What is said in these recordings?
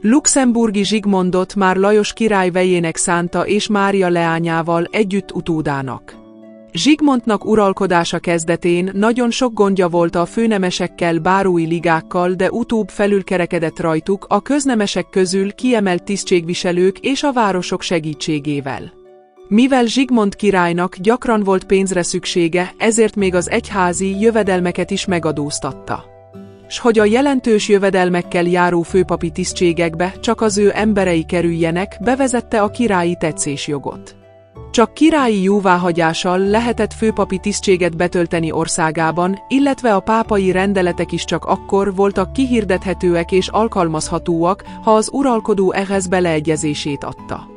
Luxemburgi Zsigmondot már Lajos király vejének szánta és Mária leányával együtt utódának. Zsigmondnak uralkodása kezdetén nagyon sok gondja volt a főnemesekkel, bárói ligákkal, de utóbb felülkerekedett rajtuk a köznemesek közül kiemelt tisztségviselők és a városok segítségével. Mivel Zsigmond királynak gyakran volt pénzre szüksége, ezért még az egyházi jövedelmeket is megadóztatta. S hogy a jelentős jövedelmekkel járó főpapi tisztségekbe csak az ő emberei kerüljenek, bevezette a királyi tetszésjogot. Csak királyi jóváhagyással lehetett főpapi tisztséget betölteni országában, illetve a pápai rendeletek is csak akkor voltak kihirdethetőek és alkalmazhatóak, ha az uralkodó ehhez beleegyezését adta.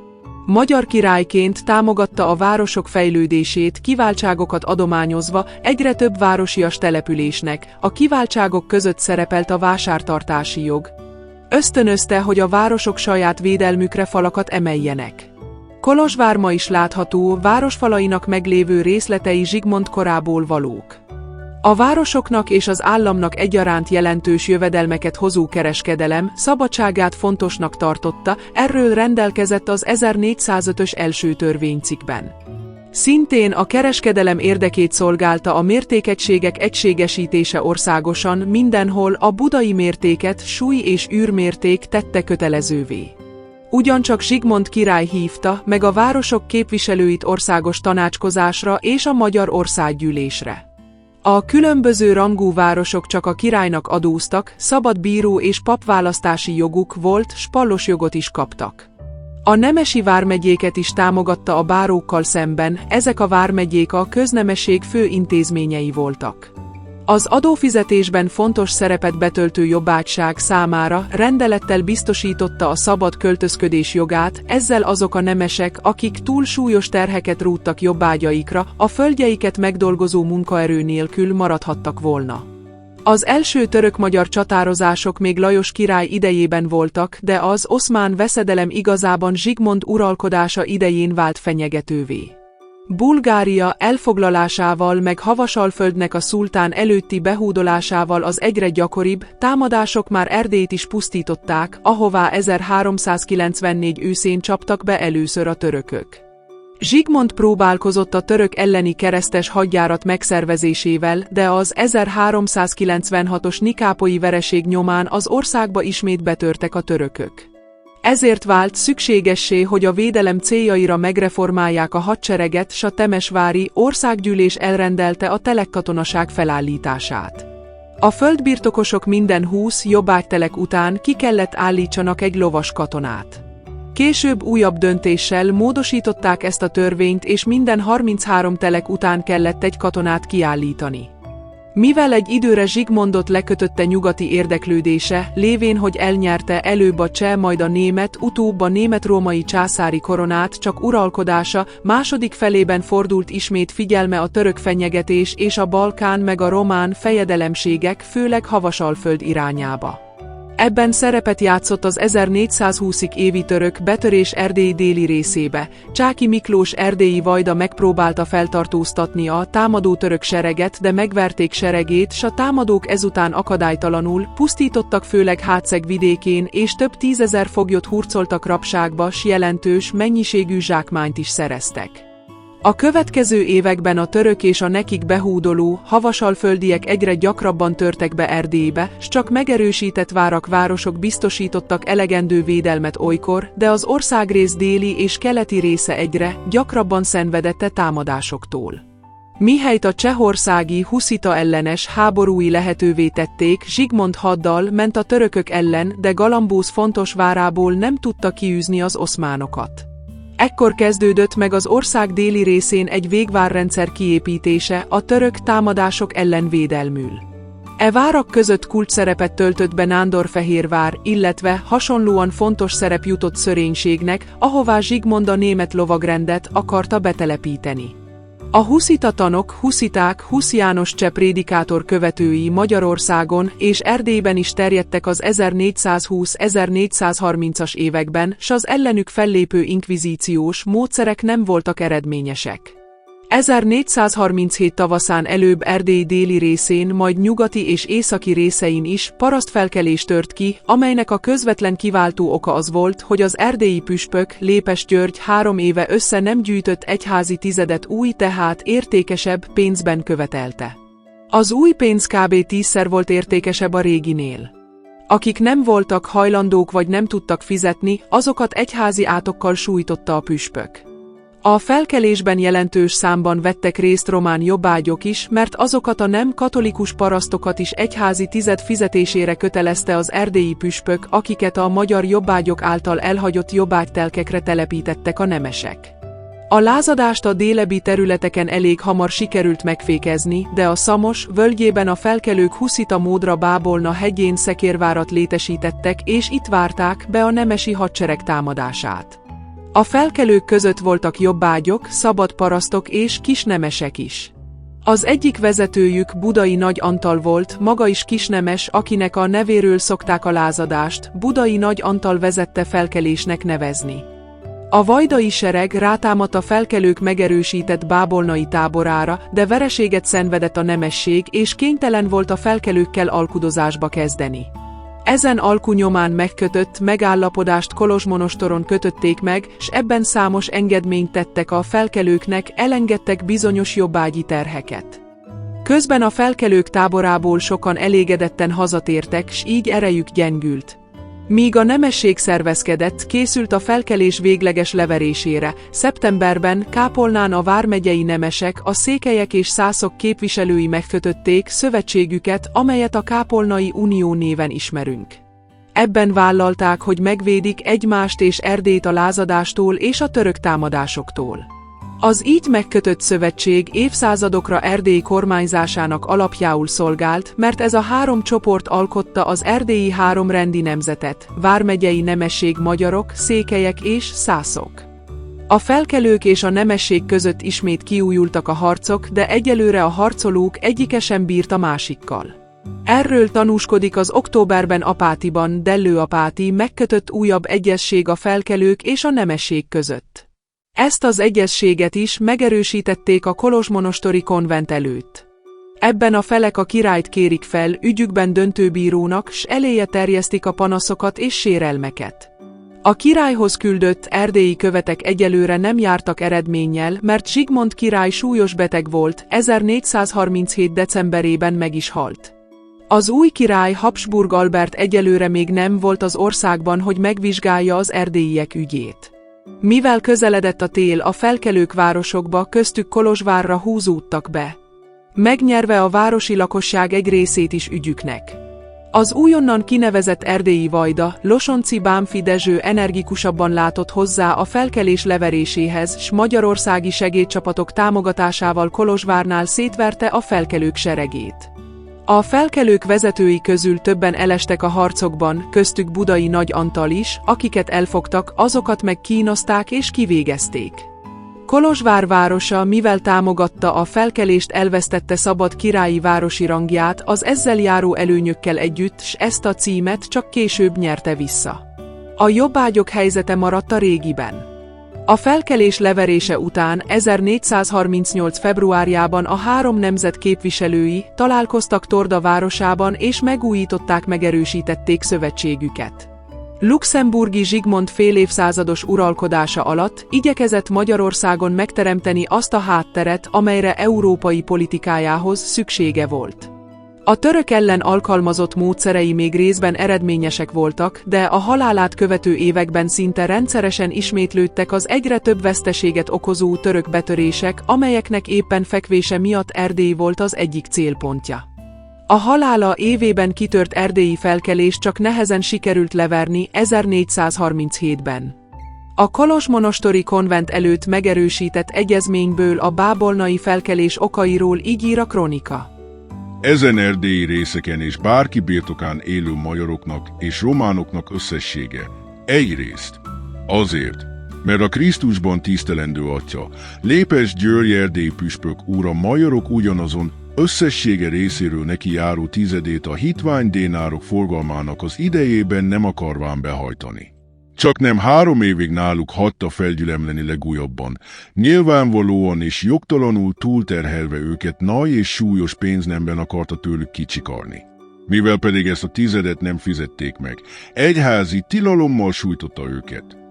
Magyar királyként támogatta a városok fejlődését, kiváltságokat adományozva egyre több városias településnek, a kiváltságok között szerepelt a vásártartási jog. Ösztönözte, hogy a városok saját védelmükre falakat emeljenek. Kolozsvár ma is látható, városfalainak meglévő részletei Zsigmond korából valók. A városoknak és az államnak egyaránt jelentős jövedelmeket hozó kereskedelem szabadságát fontosnak tartotta, erről rendelkezett az 1405-ös első törvénycikkben. Szintén a kereskedelem érdekét szolgálta a mértékegységek egységesítése országosan, mindenhol a budai mértéket súly- és űrmérték tette kötelezővé. Ugyancsak Zsigmond király hívta meg a városok képviselőit országos tanácskozásra és a Magyar Országgyűlésre. A különböző rangú városok csak a királynak adóztak, szabad bíró és papválasztási joguk volt, s pallos jogot is kaptak. A nemesi vármegyéket is támogatta a bárókkal szemben, ezek a vármegyék a köznemesség fő intézményei voltak. Az adófizetésben fontos szerepet betöltő jobbágyság számára rendelettel biztosította a szabad költözködés jogát, ezzel azok a nemesek, akik túl súlyos terheket róttak jobbágyaikra, a földjeiket megdolgozó munkaerő nélkül maradhattak volna. Az első török-magyar csatározások még Lajos király idejében voltak, de az oszmán veszedelem igazában Zsigmond uralkodása idején vált fenyegetővé. Bulgária elfoglalásával meg Havasalföldnek a szultán előtti behódolásával az egyre gyakoribb támadások már Erdélyt is pusztították, ahová 1394 őszén csaptak be először a törökök. Zsigmond próbálkozott a török elleni keresztes hadjárat megszervezésével, de az 1396-os nikápolyi vereség nyomán az országba ismét betörtek a törökök. Ezért vált szükségessé, hogy a védelem céljaira megreformálják a hadsereget, s a temesvári országgyűlés elrendelte a telekkatonaság felállítását. A földbirtokosok minden 20 jobbágytelek után ki kellett állítsanak egy lovas katonát. Később újabb döntéssel módosították ezt a törvényt, és minden 33 telek után kellett egy katonát kiállítani. Mivel egy időre Zsigmondot lekötötte nyugati érdeklődése, lévén, hogy elnyerte előbb a cseh, majd a német, utóbb a német-római császári koronát, csak uralkodása második felében fordult ismét figyelme a török fenyegetés és a Balkán meg a román fejedelemségek, főleg Havasalföld irányába. Ebben szerepet játszott az 1420-ig évi török betörés Erdély déli részébe. Csáky Miklós erdélyi vajda megpróbálta feltartóztatni a támadó török sereget, de megverték seregét, s a támadók ezután akadálytalanul pusztítottak, főleg Hátszeg vidékén, és több tízezer foglyot hurcoltak rabságba, s jelentős mennyiségű zsákmányt is szereztek. A következő években a török és a nekik behódoló havasalföldiek egyre gyakrabban törtek be Erdélybe, s csak megerősített városok biztosítottak elegendő védelmet olykor, de az országrész déli és keleti része egyre gyakrabban szenvedette támadásoktól. Mihelyt a csehországi huszita ellenes háborúi lehetővé tették, Zsigmond haddal ment a törökök ellen, de Galambóz fontos várából nem tudta kiűzni az oszmánokat. Ekkor kezdődött meg az ország déli részén egy végvárrendszer kiépítése a török támadások ellen védelmül. E várak között kulcsszerepet töltött be Nándorfehérvár, illetve hasonlóan fontos szerep jutott Szörénységnek, ahová Zsigmond a német lovagrendet akarta betelepíteni. A huszita tanok, husziták, Husz János cseh prédikátor követői Magyarországon és Erdélyben is terjedtek az 1420-1430-as években, s az ellenük fellépő inkvizíciós módszerek nem voltak eredményesek. 1437 tavaszán előbb Erdély déli részén, majd nyugati és északi részein is parasztfelkelés tört ki, amelynek a közvetlen kiváltó oka az volt, hogy az erdélyi püspök, Lépes György 3 éve össze nem gyűjtött egyházi tizedet új, tehát értékesebb pénzben követelte. Az új pénz kb. 10-szer volt értékesebb a réginél. Akik nem voltak hajlandók vagy nem tudtak fizetni, azokat egyházi átokkal sújtotta a püspök. A felkelésben jelentős számban vettek részt román jobbágyok is, mert azokat a nem katolikus parasztokat is egyházi tized fizetésére kötelezte az erdélyi püspök, akiket a magyar jobbágyok által elhagyott jobbágytelkekre telepítettek a nemesek. A lázadást a délebbi területeken elég hamar sikerült megfékezni, de a Szamos völgyében a felkelők huszita módra Bábolna hegyén Szekérvárat létesítettek, és itt várták be a nemesi hadsereg támadását. A felkelők között voltak jobbágyok, szabad parasztok és kisnemesek is. Az egyik vezetőjük Budai Nagy Antal volt, maga is kisnemes, akinek a nevéről szokták a lázadást Budai Nagy Antal vezette felkelésnek nevezni. A vajdai sereg rátámadt a felkelők megerősített bábolnai táborára, de vereséget szenvedett a nemesség, és kénytelen volt a felkelőkkel alkudozásba kezdeni. Ezen alku nyomán megkötött megállapodást Kolozsmonostoron kötötték meg, s ebben számos engedményt tettek a felkelőknek, elengedtek bizonyos jobbágyi terheket. Közben a felkelők táborából sokan elégedetten hazatértek, s így erejük gyengült. Míg a nemesség szervezkedett, készült a felkelés végleges leverésére. Szeptemberben Kápolnán a vármegyei nemesek, a székelyek és szászok képviselői megkötötték szövetségüket, amelyet a Kápolnai Unió néven ismerünk. Ebben vállalták, hogy megvédik egymást és Erdélyt a lázadástól és a török támadásoktól. Az így megkötött szövetség évszázadokra Erdély kormányzásának alapjául szolgált, mert ez a 3 csoport alkotta az erdélyi 3 rendi nemzetet, vármegyei nemesség magyarok, székelyek és szászok. A felkelők és a nemesség között ismét kiújultak a harcok, de egyelőre a harcolók egyike sem bírt a másikkal. Erről tanúskodik az októberben Apátiban Dellő-Apáti megkötött újabb egyezség a felkelők és a nemesség között. Ezt az egyezséget is megerősítették a kolozsmonostori konvent előtt. Ebben a felek a királyt kérik fel ügyükben döntőbírónak, s eléje terjesztik a panaszokat és sérelmeket. A királyhoz küldött erdélyi követek egyelőre nem jártak eredménnyel, mert Zsigmond király súlyos beteg volt, 1437. decemberében meg is halt. Az új király Habsburg Albert egyelőre még nem volt az országban, hogy megvizsgálja az erdélyiek ügyét. Mivel közeledett a tél, a felkelők városokba, köztük Kolozsvárra húzódtak be, megnyerve a városi lakosság egy részét is ügyüknek. Az újonnan kinevezett erdélyi vajda, Losonczy Bánffy Dezső energikusabban látott hozzá a felkelés leveréséhez, s magyarországi segédcsapatok támogatásával Kolozsvárnál szétverte a felkelők seregét. A felkelők vezetői közül többen elestek a harcokban, köztük Budai Nagy Antal is, akiket elfogtak, azokat meg kínozták és kivégezték. Kolozsvár városa, mivel támogatta a felkelést, elvesztette szabad királyi városi rangját az ezzel járó előnyökkel együtt, s ezt a címet csak később nyerte vissza. A jobbágyok helyzete maradt a régiben. A felkelés leverése után 1438. februárjában a 3 nemzet képviselői találkoztak Torda városában és megerősítették szövetségüket. Luxemburgi Zsigmond fél évszázados uralkodása alatt igyekezett Magyarországon megteremteni azt a hátteret, amelyre európai politikájához szüksége volt. A török ellen alkalmazott módszerei még részben eredményesek voltak, de a halálát követő években szinte rendszeresen ismétlődtek az egyre több veszteséget okozó török betörések, amelyeknek éppen fekvése miatt Erdély volt az egyik célpontja. A halála évében kitört erdélyi felkelés csak nehezen sikerült leverni 1437-ben. A kolozsmonostori konvent előtt megerősített egyezményből a bábolnai felkelés okairól így ír a kronika. Ezen erdélyi részeken és bárki birtokán élő magyaroknak és románoknak összessége egyrészt azért, mert a Krisztusban tisztelendő atya, Lépes György erdélyi püspök úr a magyarok ugyanazon összessége részéről neki járó tizedét a hitvány dénárok forgalmának az idejében nem akarván behajtani. Csak nem 3 évig náluk hagyta felgyülemleni legújabban, nyilvánvalóan és jogtalanul túlterhelve őket nagy és súlyos pénznemben akarta tőlük kicsikarni. Mivel pedig ezt a 10 nem fizették meg, egyházi tilalommal sújtotta őket.